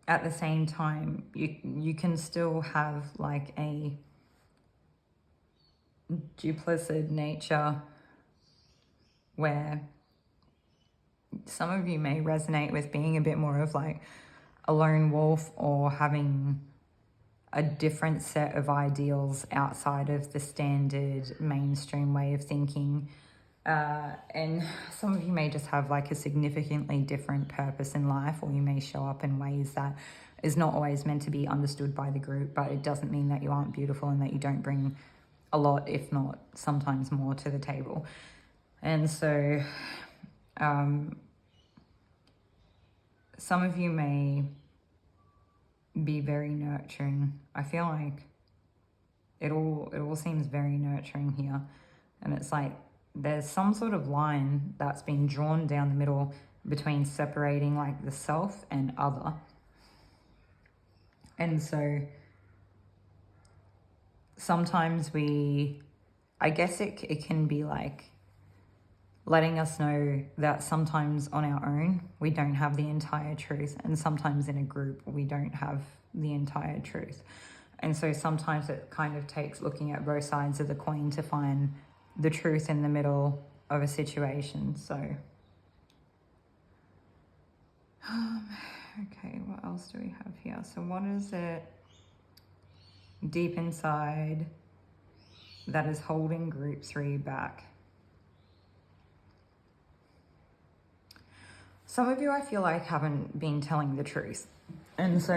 at the same time, you can still have like a duplicit nature where some of you may resonate with being a bit more of like a lone wolf, or having a different set of ideals outside of the standard mainstream way of thinking. And some of you may just have like a significantly different purpose in life, or you may show up in ways that is not always meant to be understood by the group, but it doesn't mean that you aren't beautiful and that you don't bring a lot, if not sometimes more, to the table. And so some of you may be very nurturing. I feel like it all seems very nurturing here. And it's like there's some sort of line that's been drawn down the middle between separating like the self and other. And so sometimes I guess it can be like letting us know that sometimes on our own we don't have the entire truth, and sometimes in a group we don't have the entire truth. And so sometimes it kind of takes looking at both sides of the coin to find the truth in the middle of a situation. So okay, what else do we have here? So what is it deep inside that is holding group 3 back? Some of you, I feel like, haven't been telling the truth. And so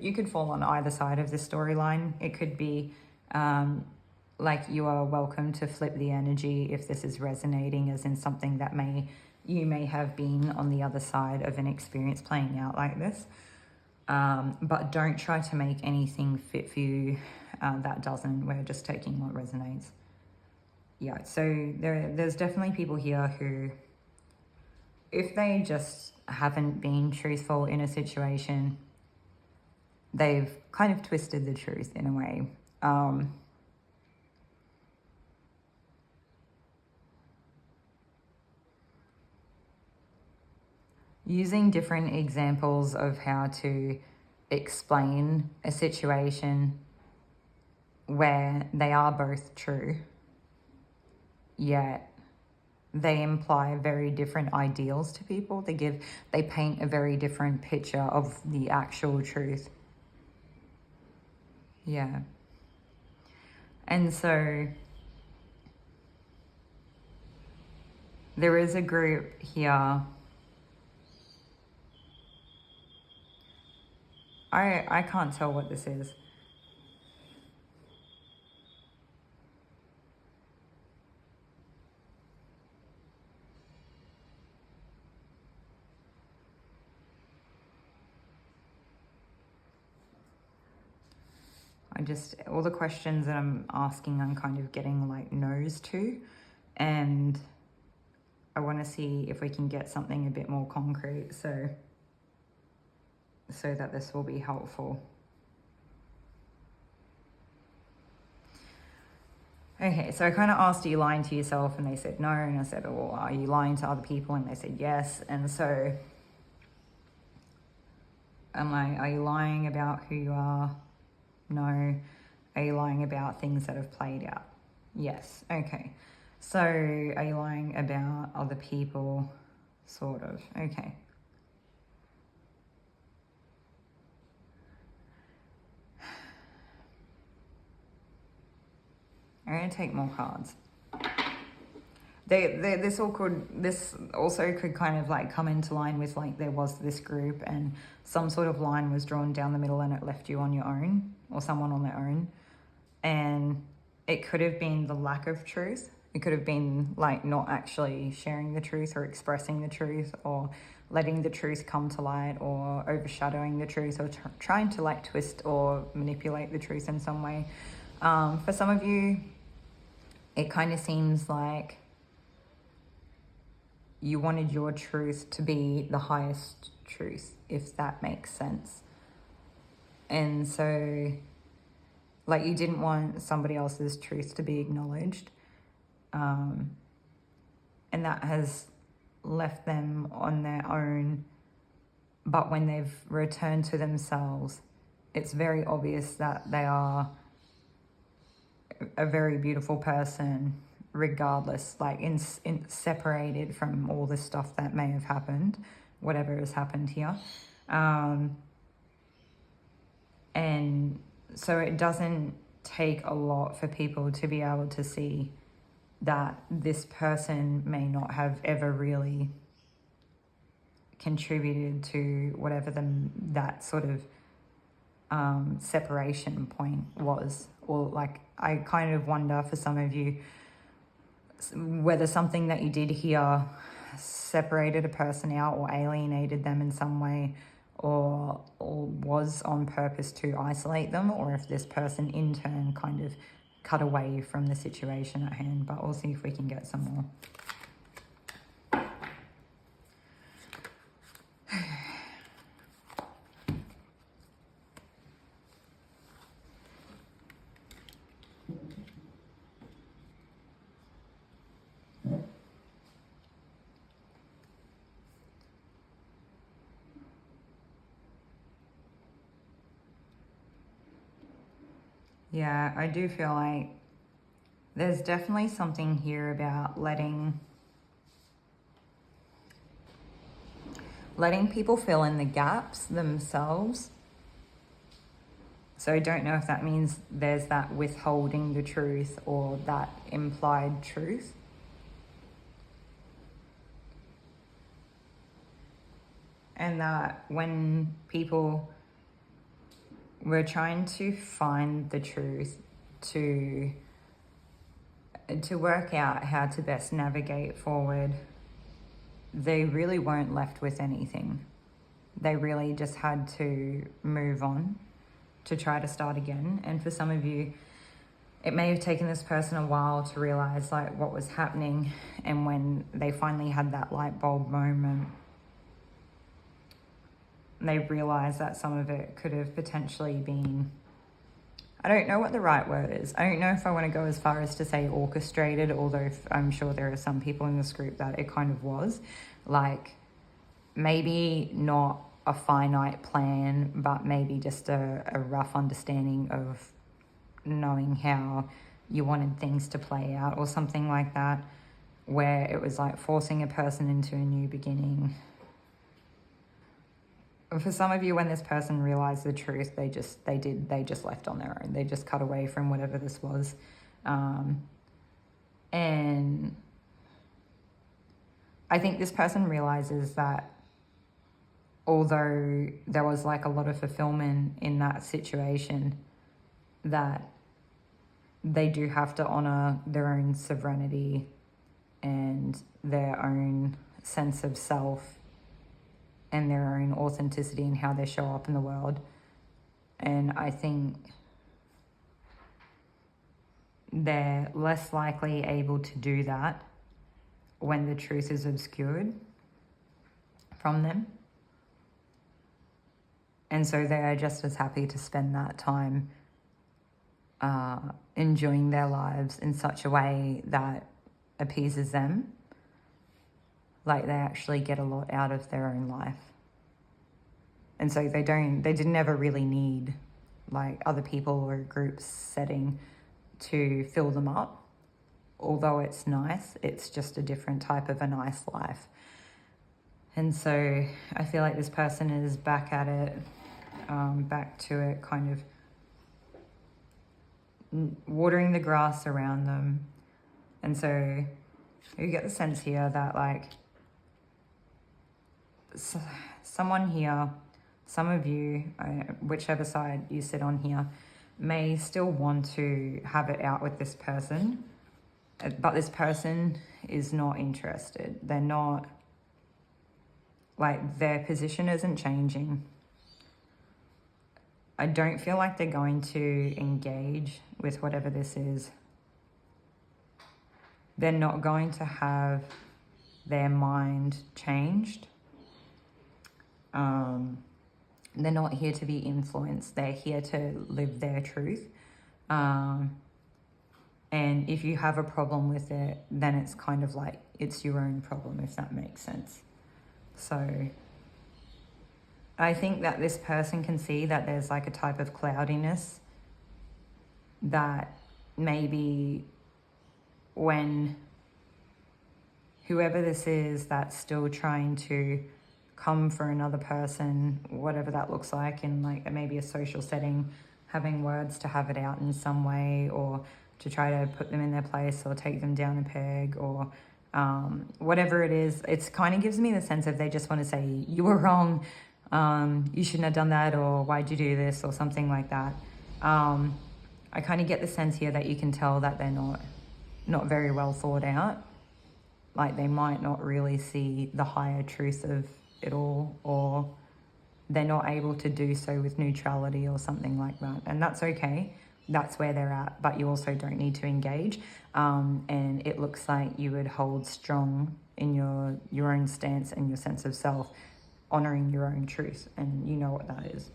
you could fall on either side of this storyline. It could be like you are welcome to flip the energy if this is resonating, as in something that you may have been on the other side of an experience playing out like this. But don't try to make anything fit for you that doesn't. We're just taking what resonates. Yeah, so there's definitely people here who, if they just haven't been truthful in a situation, they've kind of twisted the truth in a way. Using different examples of how to explain a situation where they are both true, yet they imply very different ideals to people. They paint a very different picture of the actual truth. Yeah. And so there is a group here. I can't tell what this is. All the questions that I'm asking, I'm kind of getting like no's to, and I want to see if we can get something a bit more concrete so that this will be helpful. Okay, so I kind of asked, are you lying to yourself? And they said no. And I said, well, are you lying to other people? And they said yes. And so I'm like, are you lying about who you are? No. Are you lying about things that have played out? Yes. Okay. So are you lying about other people? Sort of. Okay. I'm going to take more cards. This also could kind of like come into line with like there was this group and some sort of line was drawn down the middle and it left you on your own, or someone on their own. And it could have been the lack of truth. It could have been like not actually sharing the truth or expressing the truth, or letting the truth come to light, or overshadowing the truth, or trying to like twist or manipulate the truth in some way. For some of you, it kind of seems like you wanted your truth to be the highest truth, if that makes sense. And so, like, you didn't want somebody else's truth to be acknowledged. And that has left them on their own. But when they've returned to themselves, it's very obvious that they are a very beautiful person, regardless, like in separated from all the stuff that may have happened, whatever has happened here. And so it doesn't take a lot for people to be able to see that this person may not have ever really contributed to whatever that sort of separation point was. Or like, I kind of wonder for some of you whether something that you did here separated a person out or alienated them in some way, or was on purpose to isolate them, or if this person in turn kind of cut away from the situation at hand. But we'll see if we can get some more. Yeah, I do feel like there's definitely something here about letting people fill in the gaps themselves. So I don't know if that means there's that withholding the truth or that implied truth. And that when people were trying to find the truth, to work out how to best navigate forward, they really weren't left with anything. They really just had to move on to try to start again. And for some of you, it may have taken this person a while to realize like what was happening. And when they finally had that light bulb moment, they realized that some of it could have potentially been, I don't know what the right word is. I don't know if I want to go as far as to say orchestrated, although I'm sure there are some people in this group that it kind of was. Like, maybe not a finite plan, but maybe just a rough understanding of knowing how you wanted things to play out, or something like that, where it was like forcing a person into a new beginning. For some of you, when this person realized the truth, they just left on their own. They just cut away from whatever this was. And I think this person realizes that although there was like a lot of fulfillment in that situation, that they do have to honor their own sovereignty and their own sense of self and their own authenticity and how they show up in the world. And I think they're less likely able to do that when the truth is obscured from them. And so they are just as happy to spend that time enjoying their lives in such a way that appeases them. Like, they actually get a lot out of their own life. And so they didn't ever really need like other people or a group setting to fill them up. Although it's nice, it's just a different type of a nice life. And so I feel like this person is back at it, back to it, kind of watering the grass around them. And so you get the sense here that like someone here, some of you, whichever side you sit on here, may still want to have it out with this person, but this person is not interested. They're not, like, their position isn't changing. I don't feel like they're going to engage with whatever this is. They're not going to have their mind changed. They're not here to be influenced. They're here to live their truth. And if you have a problem with it, then it's kind of like it's your own problem, if that makes sense. So I think that this person can see that there's like a type of cloudiness that maybe when whoever this is that's still trying to come for another person, whatever that looks like, in like maybe a social setting, having words to have it out in some way, or to try to put them in their place or take them down a peg, or whatever it is. It's kind of gives me the sense of they just want to say, you were wrong, you shouldn't have done that, or why'd you do this, or something like that. I kind of get the sense here that you can tell that they're not very well thought out. Like they might not really see the higher truth of it all, or they're not able to do so with neutrality or something like that. And that's okay. That's where they're at, but you also don't need to engage. And it looks like you would hold strong in your own stance and your sense of self, honoring your own truth, and you know what that is.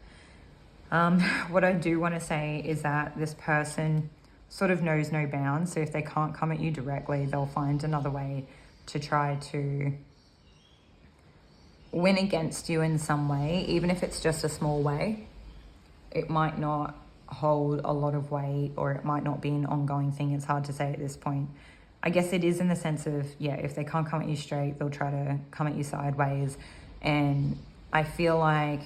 What I do want to say is that this person sort of knows no bounds. So if they can't come at you directly, they'll find another way to try to win against you in some way, even if it's just a small way. It might not hold a lot of weight, or it might not be an ongoing thing. It's hard to say at this point. I guess it is in the sense of, yeah, if they can't come at you straight, they'll try to come at you sideways. And I feel like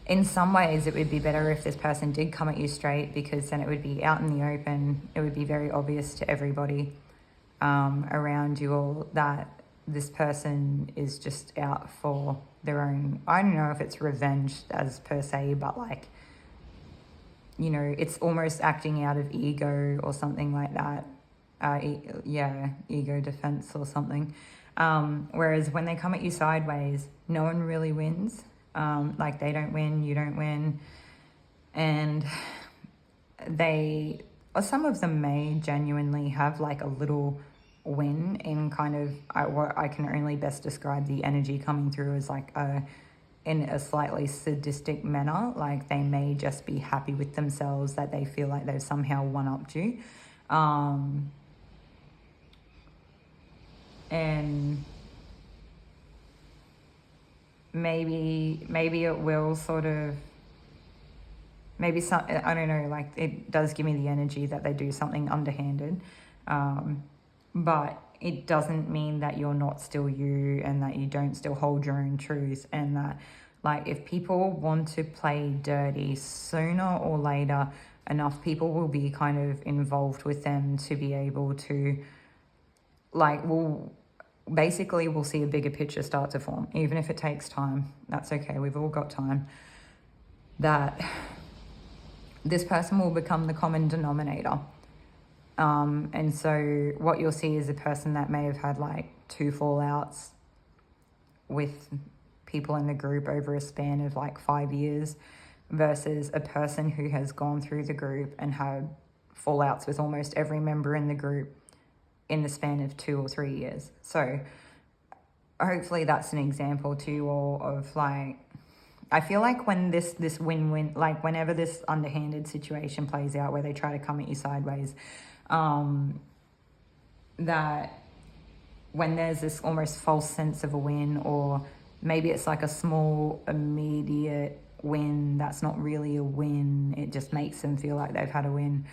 in some ways it would be better if this person did come at you straight, because then it would be out in the open. It would be very obvious to everybody around you all that this person is just out for their own, I don't know if it's revenge as per se, but like, you know, it's almost acting out of ego or something like that. Ego defense or something. Whereas when they come at you sideways, no one really wins. Like they don't win, you don't win. And some of them may genuinely have like a little win in kind of what I can only best describe the energy coming through as like in a slightly sadistic manner. Like they may just be happy with themselves that they feel like they've somehow one-upped you. And maybe it will sort of, maybe some, I don't know, like it does give me the energy that they do something underhanded. But it doesn't mean that you're not still you, and that you don't still hold your own truth, and that like if people want to play dirty, sooner or later enough people will be kind of involved with them to be able to, like, we'll see a bigger picture start to form, even if it takes time. That's okay, we've all got time. That this person will become the common denominator. And so what you'll see is a person that may have had like 2 fallouts with people in the group over a span of like 5 years, versus a person who has gone through the group and had fallouts with almost every member in the group in the span of 2 or 3 years. So hopefully that's an example to you all of like, I feel like when this win-win, like whenever this underhanded situation plays out where they try to come at you sideways, that when there's this almost false sense of a win, or maybe it's like a small immediate win that's not really a win, it just makes them feel like they've had a win,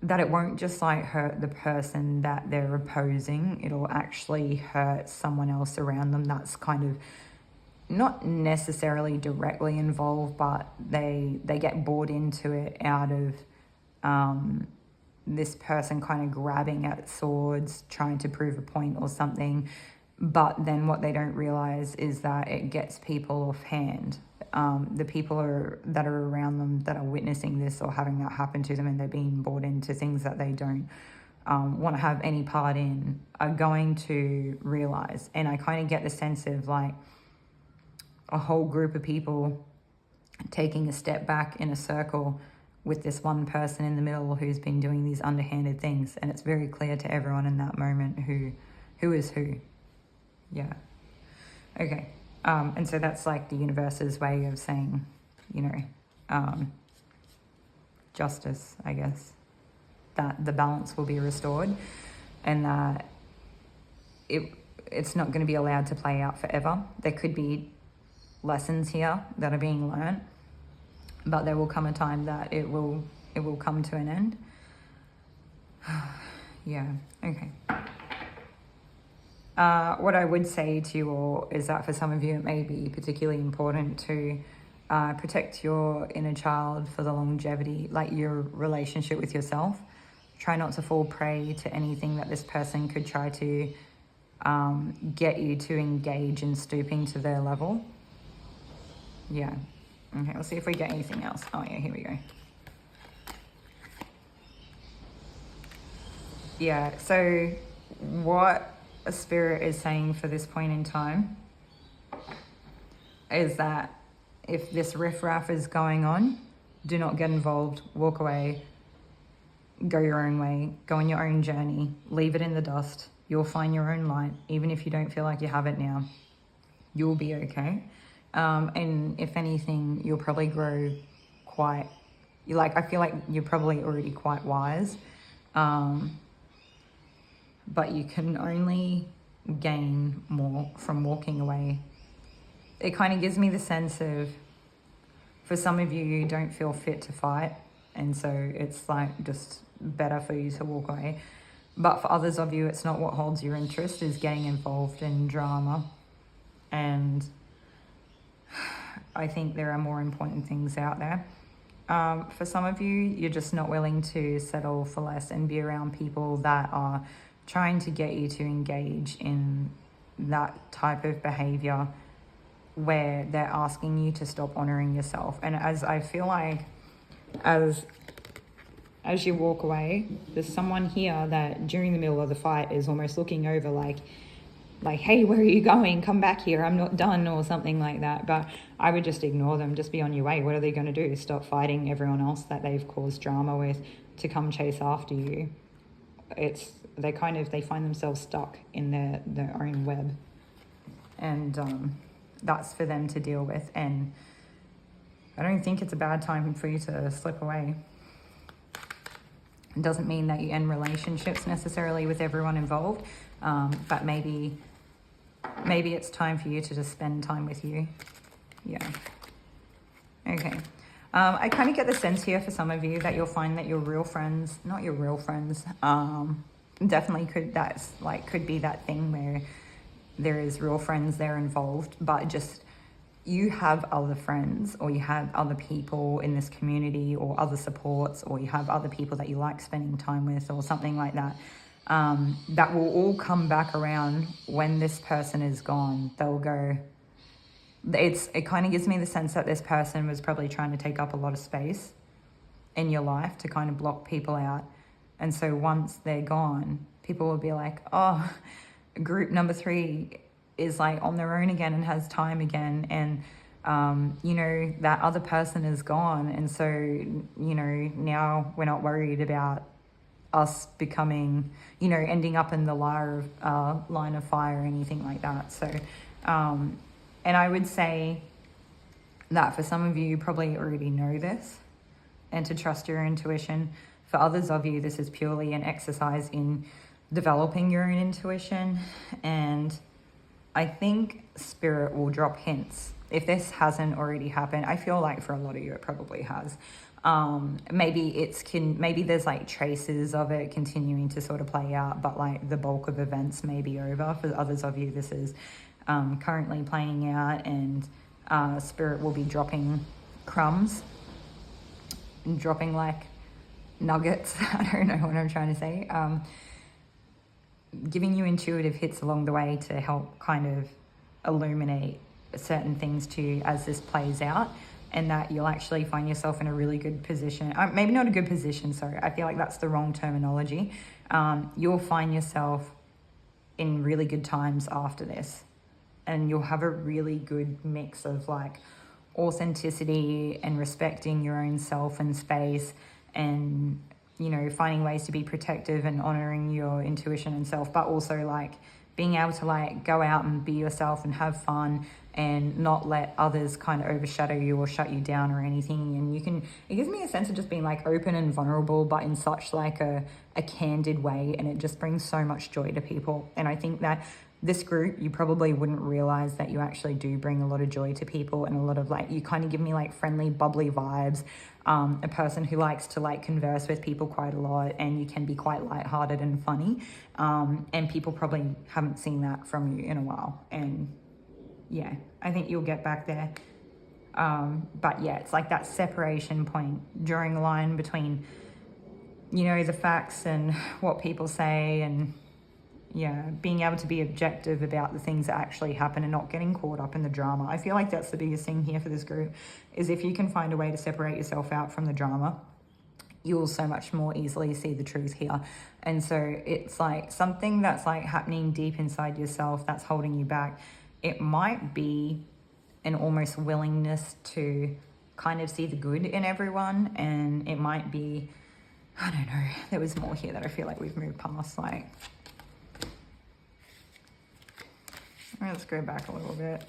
that it won't just like hurt the person that they're opposing, it'll actually hurt someone else around them that's kind of not necessarily directly involved, but they get bought into it out of this person kind of grabbing at swords, trying to prove a point or something. But then what they don't realize is that it gets people off hand. The people that are around them that are witnessing this or having that happen to them, and they're being bought into things that they don't want to have any part in, are going to realize. And I kind of get the sense of like a whole group of people taking a step back in a circle with this one person in the middle who's been doing these underhanded things, and it's very clear to everyone in that moment who is who. Yeah. Okay. And so that's like the universe's way of saying, you know, justice, I guess, that the balance will be restored, and that it's not going to be allowed to play out forever. There could be lessons here that are being learned, but there will come a time that it will come to an end. Yeah, okay. What I would say to you all is that for some of you, it may be particularly important to protect your inner child for the longevity, like your relationship with yourself. Try not to fall prey to anything that this person could try to get you to engage in stooping to their level. Yeah. Okay, let's see if we get anything else. Oh yeah, here we go. Yeah, so what a spirit is saying for this point in time is that if this riffraff is going on, do not get involved, walk away, go your own way, go on your own journey, leave it in the dust. You'll find your own light, even if you don't feel like you have it now. You'll be okay. And if anything, you'll probably grow quite, I feel like you're probably already quite wise. But you can only gain more from walking away. It kind of gives me the sense of, for some of you, you don't feel fit to fight, and so it's like just better for you to walk away. But for others of you, it's not what holds your interest, is getting involved in drama. And I think there are more important things out there. For some of you, you're just not willing to settle for less and be around people that are trying to get you to engage in that type of behavior where they're asking you to stop honoring yourself. And as I feel like as you walk away, there's someone here that during the middle of the fight is almost looking over like, hey, where are you going? Come back here. I'm not done, or something like that. But I would just ignore them. Just be on your way. What are they going to do? Stop fighting everyone else that they've caused drama with to come chase after you. They find themselves stuck in their own web. And that's for them to deal with. And I don't think it's a bad time for you to slip away. It doesn't mean that you end relationships necessarily with everyone involved, but maybe it's time for you to just spend time with you. Yeah. Okay. I kind of get the sense here for some of you that you'll find that your real friends, not your real friends, definitely could be that thing where there is real friends there involved, but just you have other friends, or you have other people in this community, or other supports, or you have other people that you like spending time with, or something like that. That will all come back around when this person is gone. They'll go. It kind of gives me the sense that this person was probably trying to take up a lot of space in your life to kind of block people out. And so once they're gone, people will be like, oh, group number 3 is like on their own again and has time again. And, that other person is gone. And so, now we're not worried about us becoming, ending up in the line of fire or anything like that. So, and I would say that for some of you, you probably already know this, and to trust your intuition. For others of you, this is purely an exercise in developing your own intuition. And I think spirit will drop hints. If this hasn't already happened, I feel like for a lot of you, it probably has. Maybe there's like traces of it continuing to sort of play out, but like the bulk of events may be over. For others of you, this is currently playing out, and spirit will be dropping crumbs, dropping like nuggets. I don't know what I'm trying to say. Giving you intuitive hits along the way to help kind of illuminate certain things to you as this plays out, and that you'll actually find yourself in a really good position. Maybe not a good position, sorry. I feel like that's the wrong terminology. You'll find yourself in really good times after this, and you'll have a really good mix of like authenticity and respecting your own self and space, and finding ways to be protective and honoring your intuition and self, but also like being able to like go out and be yourself and have fun and not let others kind of overshadow you or shut you down or anything. And it gives me a sense of just being like open and vulnerable, but in such like a candid way, and it just brings so much joy to people. And I think that this group, you probably wouldn't realize that you actually do bring a lot of joy to people, and a lot of like, you kind of give me like friendly, bubbly vibes. A person who likes to like converse with people quite a lot, and you can be quite lighthearted and funny. And people probably haven't seen that from you in a while. And yeah, I think you'll get back there. But yeah, it's like that separation point, drawing a line between, you know, the facts and what people say, and yeah, being able to be objective about the things that actually happen and not getting caught up in the drama. I feel like that's the biggest thing here for this group, is if you can find a way to separate yourself out from the drama, you'll so much more easily see the truth here. And so it's like something that's like happening deep inside yourself that's holding you back. It might be an almost willingness to kind of see the good in everyone, and it might be, I don't know, there was more here that I feel like we've moved past. Like, let's go back a little bit.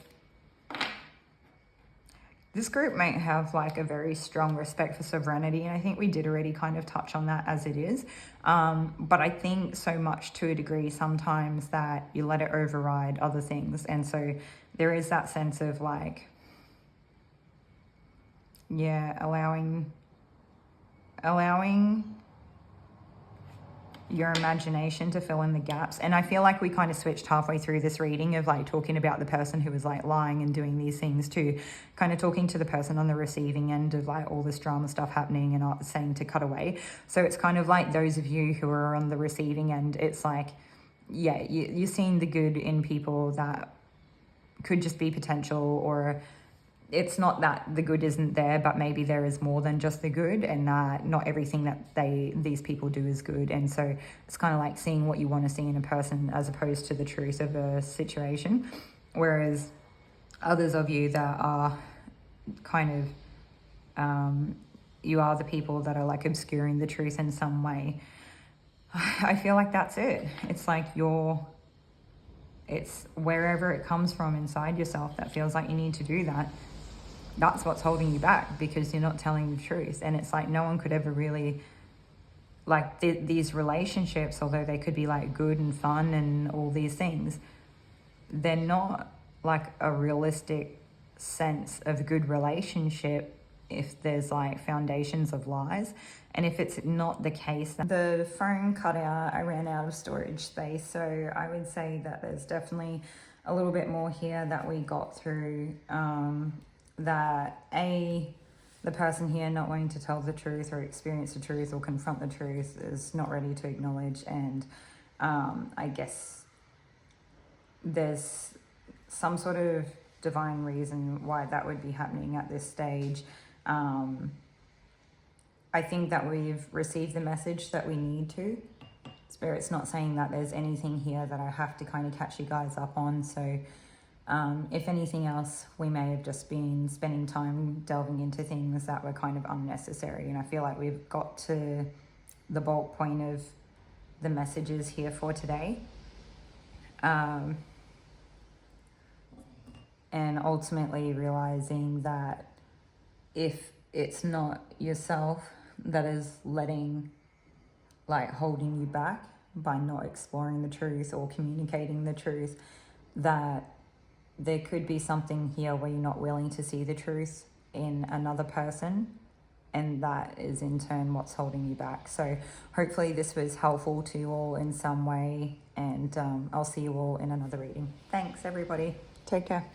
This group might have like a very strong respect for sovereignty, and I think we did already kind of touch on that as it is. But I think so much to a degree sometimes that you let it override other things. And so there is that sense of like, yeah, allowing your imagination to fill in the gaps. And I feel like we kind of switched halfway through this reading of like talking about the person who was like lying and doing these things to kind of talking to the person on the receiving end of like all this drama stuff happening and saying to cut away. So it's kind of like those of you who are on the receiving end, it's like, yeah, you're seeing the good in people that could just be potential, or it's not that the good isn't there, but maybe there is more than just the good, and not everything that these people do is good. And so it's kind of like seeing what you want to see in a person as opposed to the truth of a situation. Whereas others of you that are kind of, you are the people that are like obscuring the truth in some way. I feel like that's it. It's like it's wherever it comes from inside yourself that feels like you need to do that. That's what's holding you back, because you're not telling the truth. And it's like no one could ever really, like these relationships, although they could be like good and fun and all these things, they're not like a realistic sense of a good relationship if there's like foundations of lies. And if it's not the case, the phone cut out, I ran out of storage space. So I would say that there's definitely a little bit more here that we got through. That the person here not wanting to tell the truth or experience the truth or confront the truth is not ready to acknowledge. And I guess there's some sort of divine reason why that would be happening at this stage. I think that we've received the message that we need to. Spirit's not saying that there's anything here that I have to kind of catch you guys up on. So if anything else, we may have just been spending time delving into things that were kind of unnecessary. And I feel like we've got to the bulk point of the messages here for today. And ultimately realizing that if it's not yourself that is holding you back by not exploring the truth or communicating the truth, that there could be something here where you're not willing to see the truth in another person, and that is in turn what's holding you back. So hopefully this was helpful to you all in some way, and I'll see you all in another reading. Thanks everybody. Take care.